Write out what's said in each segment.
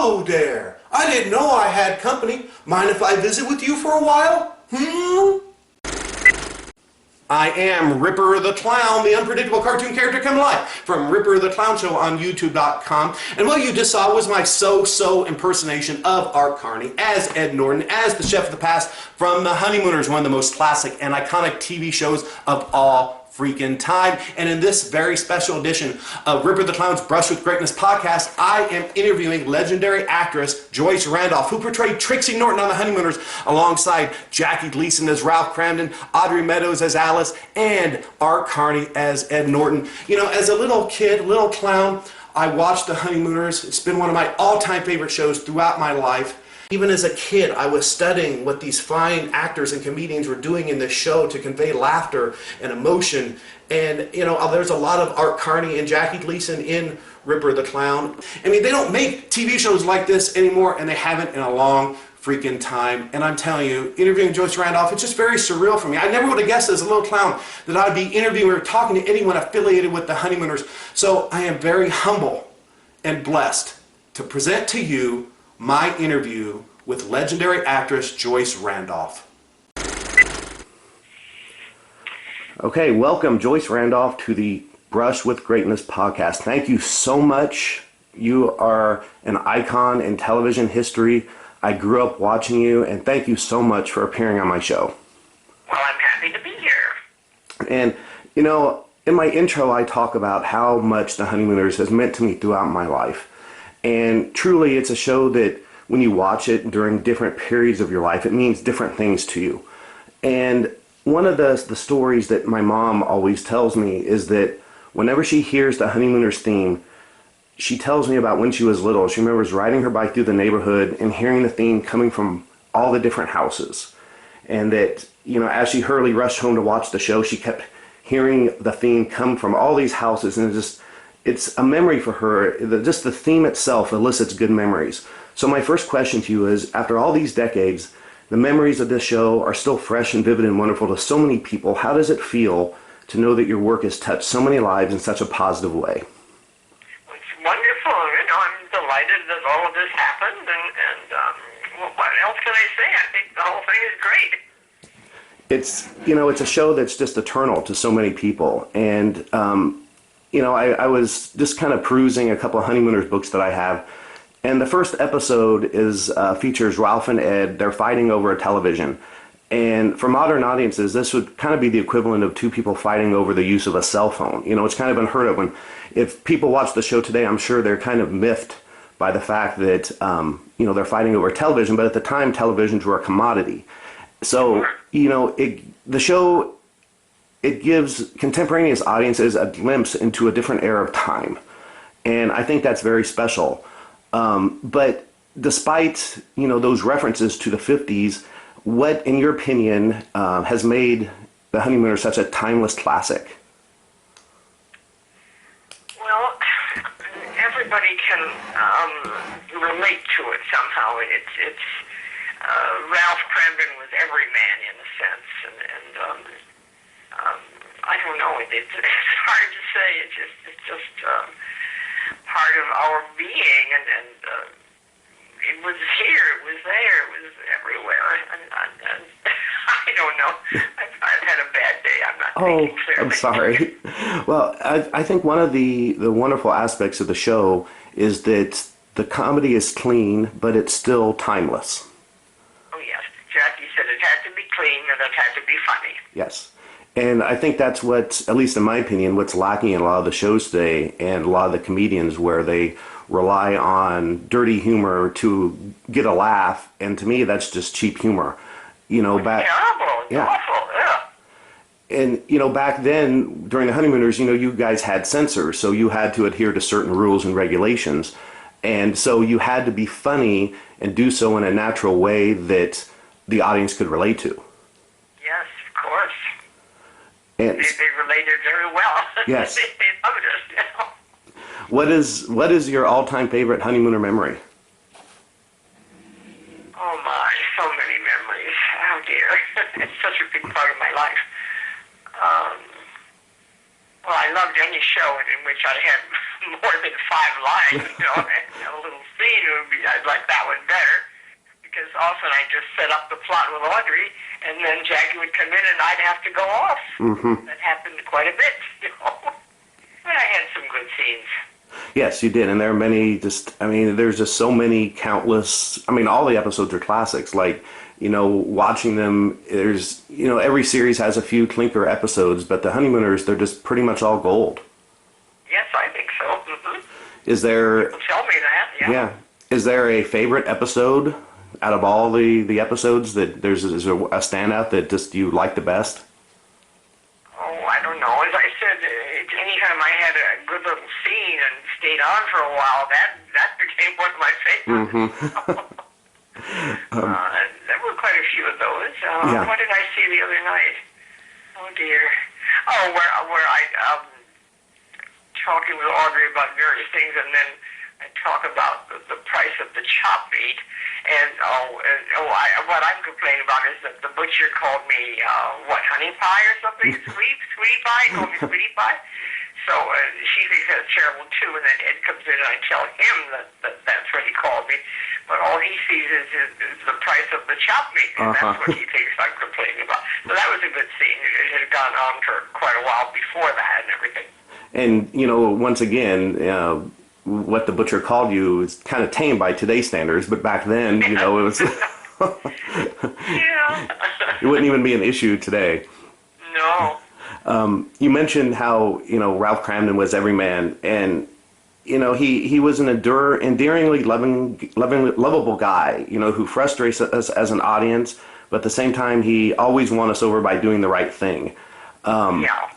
Hello there. I didn't know I had company. Mind if I visit with you for a while? I am Ripper the Clown, the unpredictable cartoon character come alive from Ripper the Clown Show on YouTube.com. And what you just saw was my so-so impersonation of Art Carney as Ed Norton, as the chef of the past from The Honeymooners, one of the most classic and iconic TV shows of all freaking time. And in this very special edition of Ripper the Clown's Brush with Greatness podcast, I am interviewing legendary actress Joyce Randolph, who portrayed Trixie Norton on The Honeymooners alongside Jackie Gleason as Ralph Kramden, Audrey Meadows as Alice, and Art Carney as Ed Norton. You know, as a little kid, little clown, I watched The Honeymooners. It's been one of my all-time favorite shows throughout my life. Even as a kid, I was studying what these fine actors and comedians were doing in this show to convey laughter and emotion. And, you know, there's a lot of Art Carney and Jackie Gleason in Ripper the Clown. I mean, they don't make TV shows like this anymore, and they haven't in a long freaking time. And I'm telling you, interviewing Joyce Randolph, it's just very surreal for me. I never would have guessed as a little clown that I'd be interviewing or talking to anyone affiliated with the Honeymooners. So I am very humble and blessed to present to you my interview with legendary actress Joyce Randolph. Okay, welcome Joyce Randolph to the Brush with Greatness podcast. Thank you so much. You are an icon in television history. I grew up watching you, and thank you so much for appearing on my show. Well, I'm happy to be here. And, you know, in my intro, I talk about how much The Honeymooners has meant to me throughout my life. And truly, it's a show that when you watch it during different periods of your life, it means different things to you. And one of the stories that my mom always tells me is that whenever she hears the Honeymooners theme, she tells me about when she was little. She remembers riding her bike through the neighborhood and hearing the theme coming from all the different houses. And that, you know, as she hurriedly rushed home to watch the show, she kept hearing the theme come from all these houses. And it's a memory for her. Just the theme itself elicits good memories. So my first question to you is, after all these decades, the memories of this show are still fresh and vivid and wonderful to so many people. How does it feel to know that your work has touched so many lives in such a positive way? It's wonderful. You know, I'm delighted that all of this happened, and what else can I say? I think the whole thing is great. It's, you know, it's a show that's just eternal to so many people. And, you know, I was just kind of perusing a couple of Honeymooners books that I have. And the first episode features Ralph and Ed. They're fighting over a television. And for modern audiences, this would kind of be the equivalent of two people fighting over the use of a cell phone. You know, it's kind of unheard of. If people watch the show today, I'm sure they're kind of miffed by the fact that, you know, they're fighting over television. But at the time, televisions were a commodity. So, you know, the show, it gives contemporaneous audiences a glimpse into a different era of time. And I think that's very special. But despite, you know, those references to the 50s, what, in your opinion, has made The Honeymooners such a timeless classic? Well, everybody can relate to it somehow. It's Ralph Kramden was every man in a sense, and I don't know. It's hard to say. It's just part of our being, and it was here, it was there, it was everywhere, and I don't know. I've had a bad day. I'm not thinking clearly. I'm sorry. Well, I think one of the wonderful aspects of the show is that the comedy is clean, but it's still timeless. Oh, yes. Jackie said it had to be clean and it had to be funny. Yes. And I think that's what, at least in my opinion, what's lacking in a lot of the shows today and a lot of the comedians, where they rely on dirty humor to get a laugh. And to me, that's just cheap humor. You know, It's terrible. It's awful. Yeah. And, you know, back then, during the Honeymooners, you know, you guys had censors, so you had to adhere to certain rules and regulations. And so you had to be funny and do so in a natural way that the audience could relate to. Yes, of course. And they related very well. Yes. they loved us, you know. What is your all-time favorite Honeymooner memory? Oh my, so many memories. Oh dear. It's such a big part of my life. Well, I loved any show in which I had more than 5 lines, you know, and a little scene. I'd like that one better, because often I just set up the plot with Audrey, and then Jackie would come in and I'd have to go off. Mm-hmm. That happened quite a bit, But I had some good scenes. Yes, you did, and there are many. There's just so many countless. All the episodes are classics. Like, watching them. There's, every series has a few clinker episodes, but the Honeymooners, they're just pretty much all gold. Yes, I think so. Mm-hmm. Is there? People tell me that. Yeah. Yeah. Is there a favorite episode out of all the episodes that is there a standout that just you like the best? Oh, I don't know. As I said, anytime I had a good little scene and stayed on for a while, that became one of my favorites. Mm-hmm. There were quite a few of those. Yeah. What did I see the other night? Oh dear. Oh, where I talking with Audrey about various things, and then I talk about the price of the chop meat. And what I'm complaining about is that the butcher called me honey pie or something? Sweetie pie? He called me sweetie pie. So she thinks that's terrible too. And then Ed comes in and I tell him that's what he called me. But all he sees is the price of the chop meat, and that's what he thinks I'm complaining about. So that was a good scene. It had gone on for quite a while before that and everything. And once again. What the butcher called you is kind of tame by today's standards, but back then, it was. Yeah. It wouldn't even be an issue today. No. You mentioned how Ralph Kramden was every man, and he was an endearingly lovable guy, who frustrates us as an audience, but at the same time he always won us over by doing the right thing. Yeah.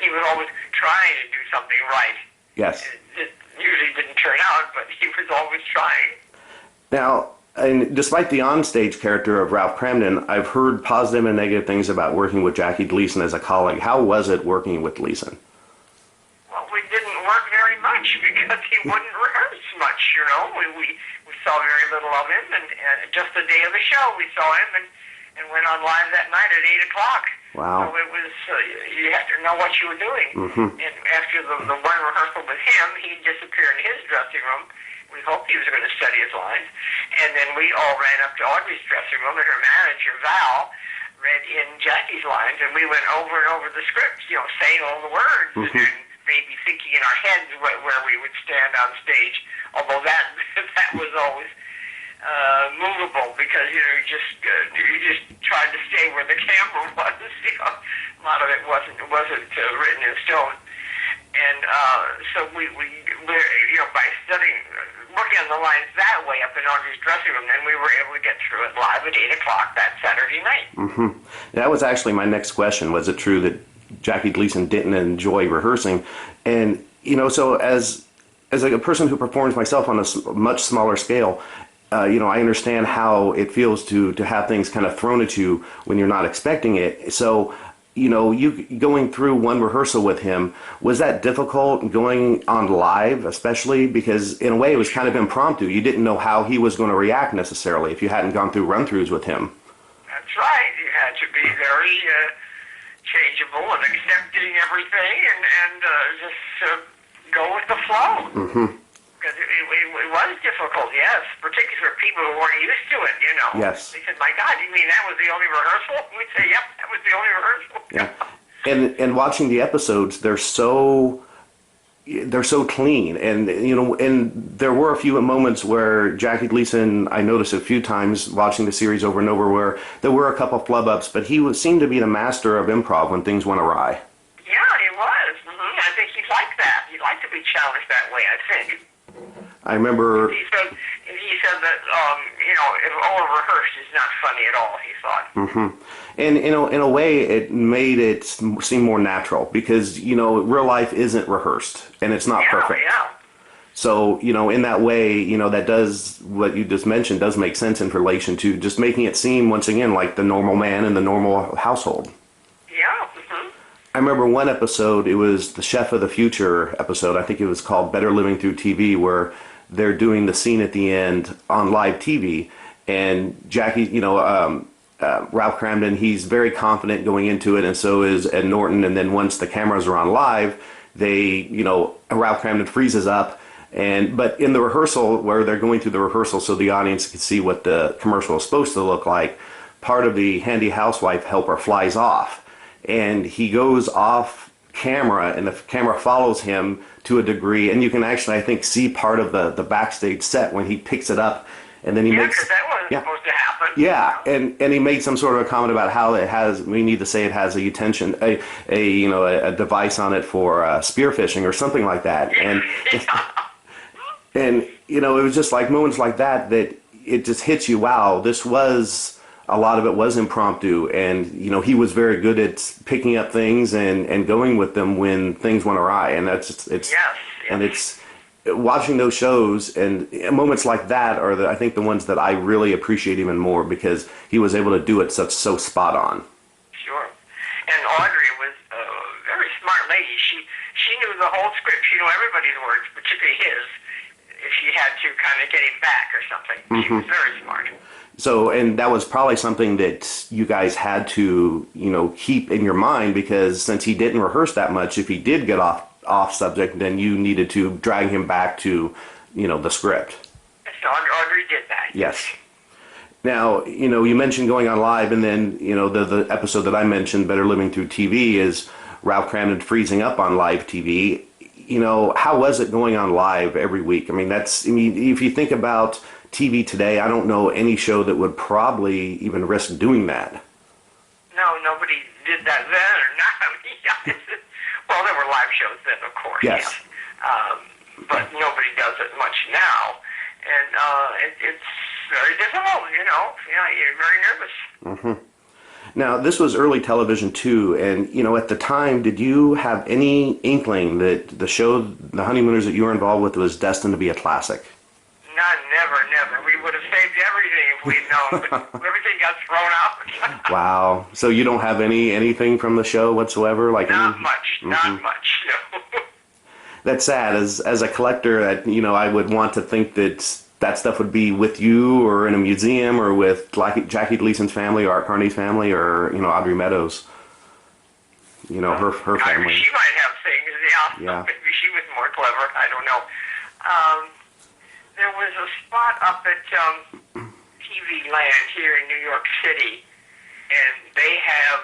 He was always trying to do something right. Yes. It usually didn't turn out, but he was always trying. Now, and despite the onstage character of Ralph Kramden, I've heard positive and negative things about working with Jackie Gleason as a colleague. How was it working with Gleason? Well, we didn't work very much because he wouldn't rehearse much, We saw very little of him, and just the day of the show we saw him and went on live that night at 8 o'clock. Wow. So it was, you had to know what you were doing. Mm-hmm. And after the one rehearsal with him, he'd disappear in his dressing room. We hoped he was going to study his lines. And then we all ran up to Audrey's dressing room, and her manager, Val, read in Jackie's lines, and we went over and over the script, saying all the words, mm-hmm. and maybe thinking in our heads where we would stand on stage. Although that was always movable, because you just tried to stay where the camera was. A lot of it wasn't written in stone, and so we by studying, working on the lines that way up in Audrey's dressing room, then we were able to get through it live at 8 o'clock that Saturday night. Mm-hmm. That was actually my next question. Was it true that Jackie Gleason didn't enjoy rehearsing? And so as a person who performs myself on a much smaller scale, I understand how it feels to have things kind of thrown at you when you're not expecting it. So, you going through one rehearsal with him, was that difficult going on live, especially because in a way it was kind of impromptu? You didn't know how he was going to react necessarily if you hadn't gone through run-throughs with him. That's right. You had to be very changeable and accepting everything and just go with the flow. Mm-hmm. Because it was difficult, yes, particularly for people who weren't used to it, Yes. They said, my God, you mean that was the only rehearsal? We'd say, yep, that was the only rehearsal. Yeah. And watching the episodes, they're so clean. And there were a few moments where Jackie Gleason, I noticed a few times watching the series over and over, where there were a couple flub-ups, but he seemed to be the master of improv when things went awry. Yeah, he was. Mm-hmm. I think he liked that. He liked to be challenged that way, I think. I remember he said that if over rehearsed is not funny at all, he thought. Mm-hmm. And in a way it made it seem more natural, because real life isn't rehearsed and it's not perfect. Yeah. So in that way, that does, what you just mentioned does make sense in relation to just making it seem once again like the normal man in the normal household. Yeah. Mm-hmm. I remember one episode, it was the Chef of the Future episode, I think it was called Better Living Through TV, where they're doing the scene at the end on live TV, and Jackie, Ralph Kramden, he's very confident going into it, and so is Ed Norton, and then once the cameras are on live, they, Ralph Kramden freezes up, But in the rehearsal, where they're going through the rehearsal so the audience can see what the commercial is supposed to look like, part of the handy housewife helper flies off, and he goes off camera, and the camera follows him to a degree, and you can actually, I think, see part of the backstage set when he picks it up, and then he makes... because that wasn't supposed to happen. Yeah, and he made some sort of a comment about how it has, we need to say it has a device on it for spearfishing or something like that. And and it was just like moments like that it just hits you, wow, a lot of it was impromptu, and he was very good at picking up things and going with them when things went awry, and it's watching those shows and moments like that are I think the ones that I really appreciate even more, because he was able to do it so spot on. Sure. And Audrey was a very smart lady. She knew the whole script. She knew everybody's words, particularly his, if she had to kind of get him back or something. She was very smart. So, and that was probably something that you guys had to, keep in your mind, because since he didn't rehearse that much, if he did get off subject, then you needed to drag him back to, the script. So Audrey did that. Yes. Now, you mentioned going on live, and then, the episode that I mentioned, Better Living Through TV, is Ralph Kramden freezing up on live TV. How was it going on live every week? If you think about TV today, I don't know any show that would probably even risk doing that. No, nobody did that then, or not. Well, there were live shows then, of course. Yes. Yeah. But nobody does it much now, and it's very difficult. Yeah, you're very nervous. Mm-hmm. Now, this was early television too, and at the time, did you have any inkling that the show, The Honeymooners, that you were involved with, was destined to be a classic? None, never. We would have saved everything if we'd known, but everything got thrown out. Wow. So you don't have anything from the show whatsoever? Not much. No. That's sad. As a collector, I would want to think that stuff would be with you or in a museum or with Jackie Gleason's family or Art Carney's family or, Audrey Meadows. Her family. She might have things, yeah. Maybe she was more clever. I don't know. There was a spot up at TV Land here in New York City, and they have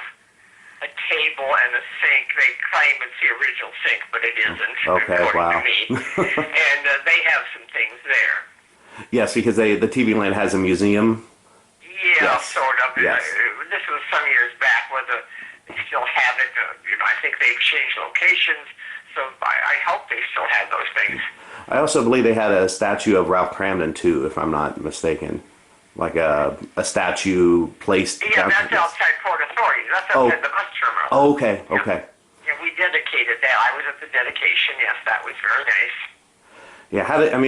a table and a sink. They claim it's the original sink, but it isn't, according to me. And they have some things there. Yes, because the TV Land has a museum. Yeah, yes. Sort of. Yes. This was some years back, whether they still have it. I think they've changed locations, so I hope they still have those things. I also believe they had a statue of Ralph Kramden, too, if I'm not mistaken. Like a statue placed... Yeah, that's outside Port Authority. That's outside the bus terminal. Oh, okay. Yeah, we dedicated that. I was at the dedication. Yes, that was very nice. Yeah,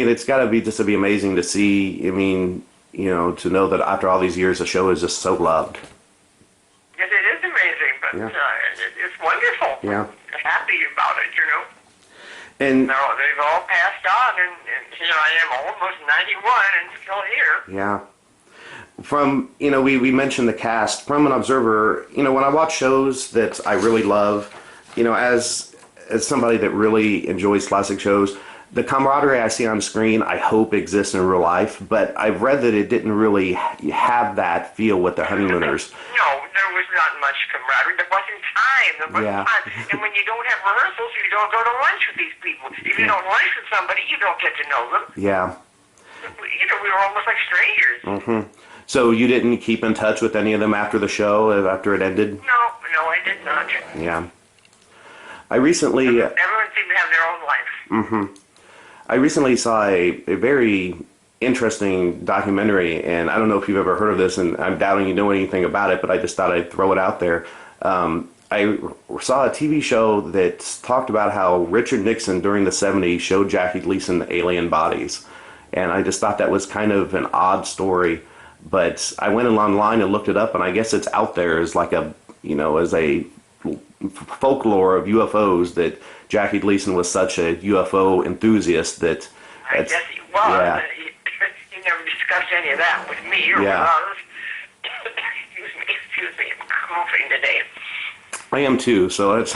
it's got to be amazing to see, to know that after all these years, the show is just so loved. Yes, it is amazing, but it's wonderful. Yeah. I'm happy about it, And they've all passed on, and here I am, almost 91, and still here. Yeah. From, we mentioned the cast. From an observer, when I watch shows that I really love, as somebody that really enjoys classic shows, the camaraderie I see on screen, I hope exists in real life, but I've read that it didn't really have that feel with the Honeymooners. No, there was not much camaraderie. There wasn't time. Time. And when you don't have rehearsals, you don't go to lunch with these people. If you don't lunch with somebody, you don't get to know them. Yeah. We were almost like strangers. Mm-hmm. So you didn't keep in touch with any of them after the show, after it ended? No, I did not. Yeah. I recently... Everyone seemed to have their own life. Mm-hmm. I recently saw a very interesting documentary, and I don't know if you've ever heard of this, and I'm doubting you know anything about it, but I just thought I'd throw it out there. I saw a TV show that talked about how Richard Nixon during the 70s showed Jackie Gleason alien bodies, and I just thought that was kind of an odd story, but I went online and looked it up, and I guess it's out there as like as a folklore of UFOs that Jackie Gleason was such a UFO enthusiast that... I guess he was. Yeah. He never discussed any of that with me or with others. Excuse me, I'm coughing today. I am too, so it's...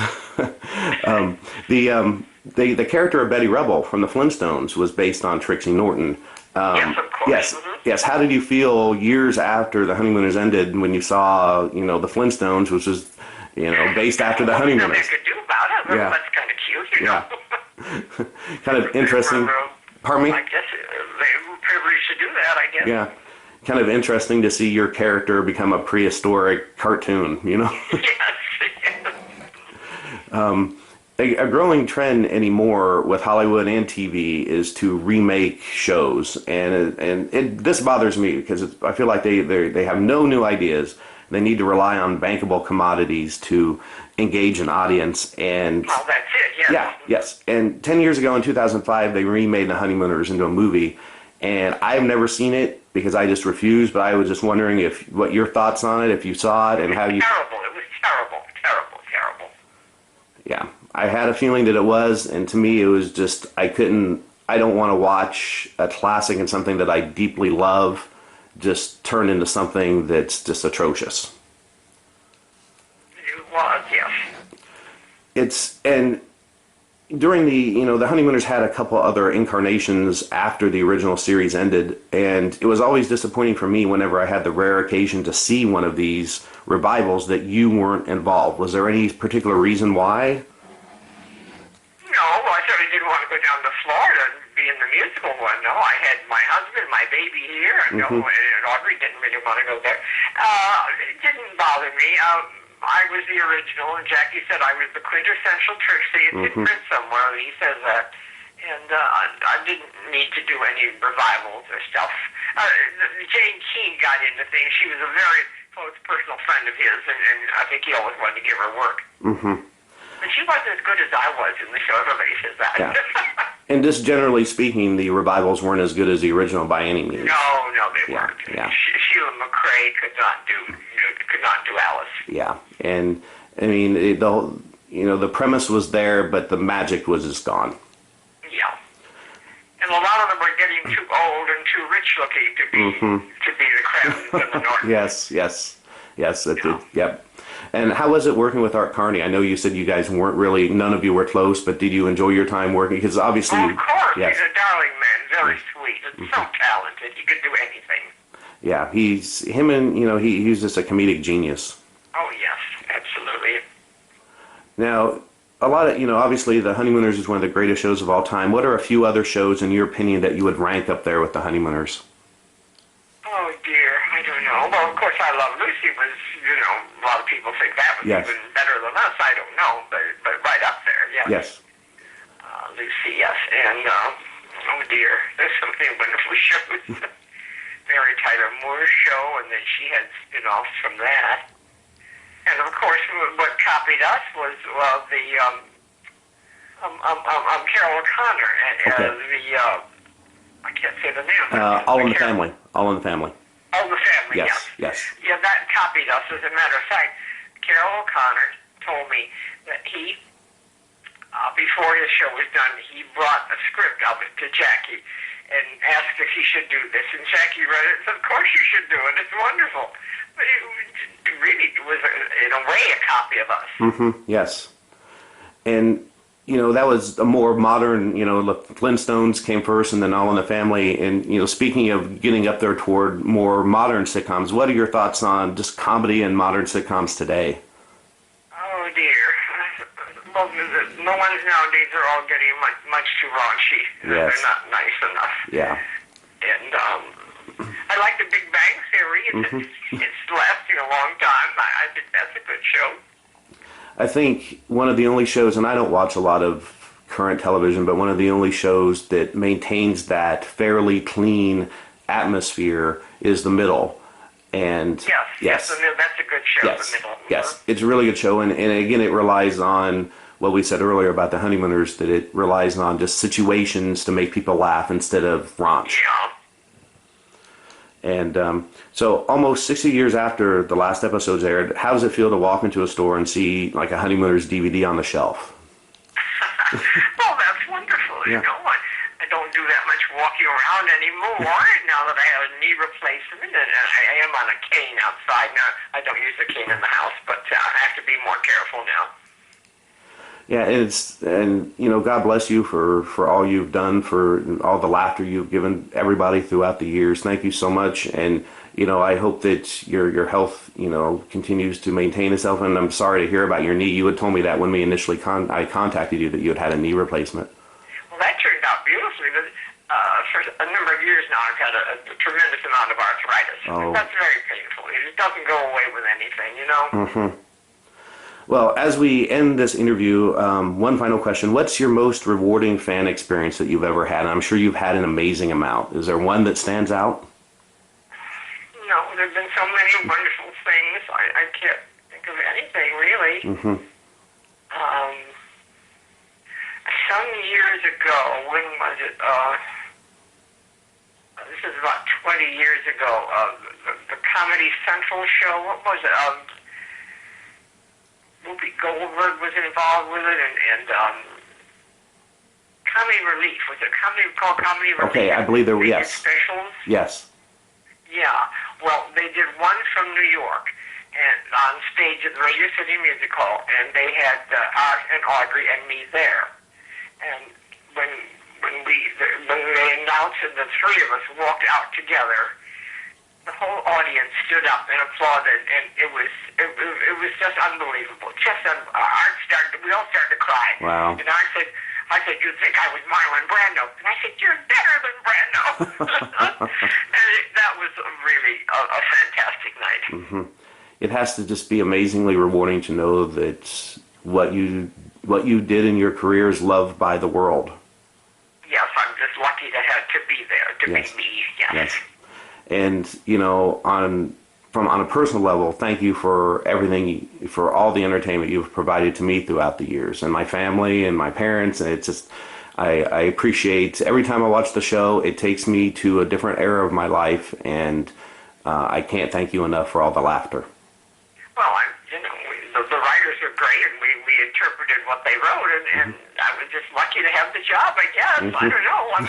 the character of Betty Rubble from the Flintstones was based on Trixie Norton. Yes, of course. Yes, yes. How did you feel years after the Honeymooners ended when you saw, the Flintstones, which was, based after the Honeymooners? Nothing you could do about it. Yeah. That's kind of cute, Yeah. Kind of interesting. Pardon me? I guess they were privileged to do that, I guess. Yeah. Kind of interesting to see your character become a prehistoric cartoon, Yes. A growing trend anymore with Hollywood and TV is to remake shows, and this bothers me because I feel like they have no new ideas. They need to rely on bankable commodities to engage an audience. And well, that's it. Yes. yeah, yes. And 10 years ago in 2005, they remade The Honeymooners into a movie, and I've never seen it because I just refused. But I was just wondering what your thoughts on it, if you saw it, and how you. Terrible. It was terrible. Yeah, I had a feeling that it was, and to me it was just, I don't want to watch a classic and something that I deeply love just turn into something that's just atrocious. It was, yes. And during the Honeymooners had a couple other incarnations after the original series ended, and it was always disappointing for me whenever I had the rare occasion to see one of these revivals that you weren't involved. Was there any particular reason why? No, I certainly didn't want to go down to Florida and be in the musical one. No, I had my husband, my baby here, and Audrey didn't really want to go there. It didn't bother me. I was the original, and Jackie said I was the quintessential Trixie. It did print somewhere, and he says that. And I didn't need to do any revivals or stuff. Jane Keane got into things. She was a very close personal friend of his, and I think he always wanted to give her work. But she wasn't as good as I was in the show. Everybody says that. Yeah. And just generally speaking, the revivals weren't as good as the original by any means. No, they weren't. Yeah. Sheila McCrae could not do Alice. Yeah, and I mean the premise was there, but the magic was just gone. Yeah. And a lot of them were getting too old and too rich looking to be the Kramdens in the North. Yes. Yep. And how was it working with Art Carney? I know you said you guys weren't really, none of you were close, but did you enjoy your time working? Because obviously, of course, yes. He's a darling man, very sweet, and so talented. He could do anything. Yeah, he's just a comedic genius. Oh yes, absolutely. Now, a lot of, obviously The Honeymooners is one of the greatest shows of all time. What are a few other shows, in your opinion, that you would rank up there with The Honeymooners? Oh dear, I don't know. Well, of course, I Love Lucy was, a lot of people think that was even better than us. I don't know, but right up there, yes. Yes. Lucy, yes. And, oh dear, there's so many wonderful shows. Mary Tyler Moore's show, and then she had spin-offs from that. And of course, what copied us was, the, Carol O'Connor, I can't say the name. All in the Family. All in the Family. All in the Family, yes. Yeah, that copied us. As a matter of fact, Carol O'Connor told me that he, before his show was done, he brought a script of it to Jackie and asked if he should do this. And Jackie read it and said, of course you should do it. It's wonderful. But it really was, in a way, a copy of us. Yes. And, that was a more modern, the Flintstones came first and then All in the Family. And, speaking of getting up there toward more modern sitcoms, what are your thoughts on just comedy and modern sitcoms today? Oh, dear. Well, the ones nowadays are all getting much too raunchy. Yes. They're not nice enough. Yeah. And I like The Big Bang Theory. It's lasting a long time. I think that's a good show. I think one of the only shows, and I don't watch a lot of current television, but one of the only shows that maintains that fairly clean atmosphere is The Middle. And yes, that's a good show, The Middle. Yes, it's a really good show, and again, it relies on what we said earlier about The Honeymooners, that it relies on just situations to make people laugh instead of raunch. Yeah. And so almost 60 years after the last episodes aired, how does it feel to walk into a store and see like a Honeymooners DVD on the shelf? Well, that's wonderful. Yeah. I don't do that much walking around anymore now that I have a knee replacement, and I am on a cane outside. Now, I don't use the cane in the house, but I have to be more careful now. Yeah, and you know, God bless you for all you've done, for all the laughter you've given everybody throughout the years. Thank you so much, and you know, I hope that your health, you know, continues to maintain itself. And I'm sorry to hear about your knee. You had told me that when we initially I contacted you that you had a knee replacement. Well, that turned out beautifully, but for a number of years now, I've had a tremendous amount of arthritis. Oh. That's very painful. It doesn't go away with anything, you know. Mm-hmm. Well, as we end this interview, one final question. What's your most rewarding fan experience that you've ever had? And I'm sure you've had an amazing amount. Is there one that stands out? No, there have been so many wonderful things. I can't think of anything, really. Mm-hmm. Some years ago, when was it? This is about 20 years ago. The Comedy Central show, what was it? Whoopi Goldberg was involved with it, and Comedy Relief. Was it called Comedy Relief? Okay, I believe there were, yes. Specials? Yes. Yeah. Well, they did one from New York, and on stage at the Radio City Music Hall, and they had Art and Audrey and me there. And when they announced that the three of us walked out together, the whole audience stood up and applauded, and it was just unbelievable. We all started to cry. Wow. And I said, you think I was Marlon Brando? And I said, you're better than Brando. And that was really a fantastic night. Mm-hmm. It has to just be amazingly rewarding to know that what you did in your career is loved by the world. Yes, I'm just lucky to be there, to Yes. be me. Yes. And you know, on a personal level, thank you for everything, for all the entertainment you've provided to me throughout the years, and my family and my parents. And it's just, I appreciate every time I watch the show. It takes me to a different era of my life, and I can't thank you enough for all the laughter. Well, the writers are great, and we interpreted what they wrote, and I was just lucky to have the job, I guess. Mm-hmm. I don't know. I'm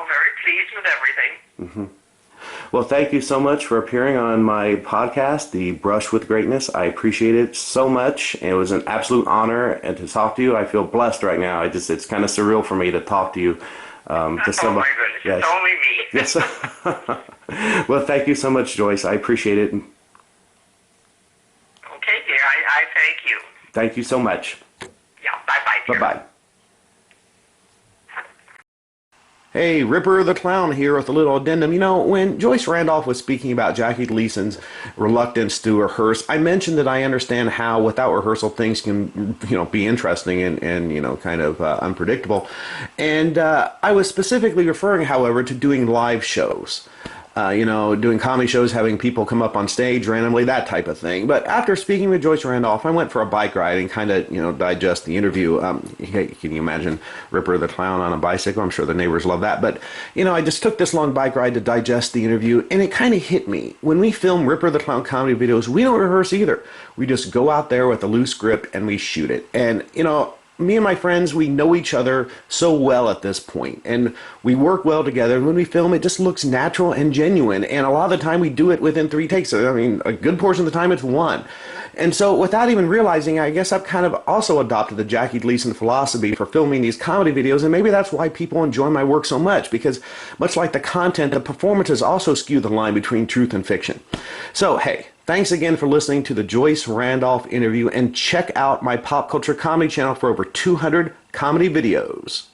very pleased with everything. Mm-hmm. Well, thank you so much for appearing on my podcast, The Brush with Greatness. I appreciate it so much. It was an absolute honor and to talk to you. I feel blessed right now. It's kind of surreal for me to talk to you. Oh my goodness, yes. It's only me. Yes. Well, thank you so much, Joyce. I appreciate it. Okay, dear. I thank you. Thank you so much. Yeah, bye-bye, dear. Bye-bye. Hey, Ripper the Clown here with a little addendum. You know, when Joyce Randolph was speaking about Jackie Gleason's reluctance to rehearse, I mentioned that I understand how without rehearsal things can, be interesting and kind of unpredictable. And I was specifically referring, however, to doing live shows. Doing comedy shows, having people come up on stage randomly, that type of thing. But after speaking with Joyce Randolph, I went for a bike ride and kind of, digest the interview. Can you imagine Ripper the Clown on a bicycle? I'm sure the neighbors love that. But, I just took this long bike ride to digest the interview, and it kind of hit me. When we film Ripper the Clown comedy videos, we don't rehearse either. We just go out there with a loose script and we shoot it. And, me and my friends, we know each other so well at this point, and we work well together. And when we film, it just looks natural and genuine. And a lot of the time, we do it within 3 takes. I mean, a good portion of the time, it's 1. And so, without even realizing, I guess I've kind of also adopted the Jackie Gleason philosophy for filming these comedy videos, and maybe that's why people enjoy my work so much, because much like the content, the performances also skew the line between truth and fiction. So, hey. Thanks again for listening to the Joyce Randolph interview, and check out my pop culture comedy channel for over 200 comedy videos.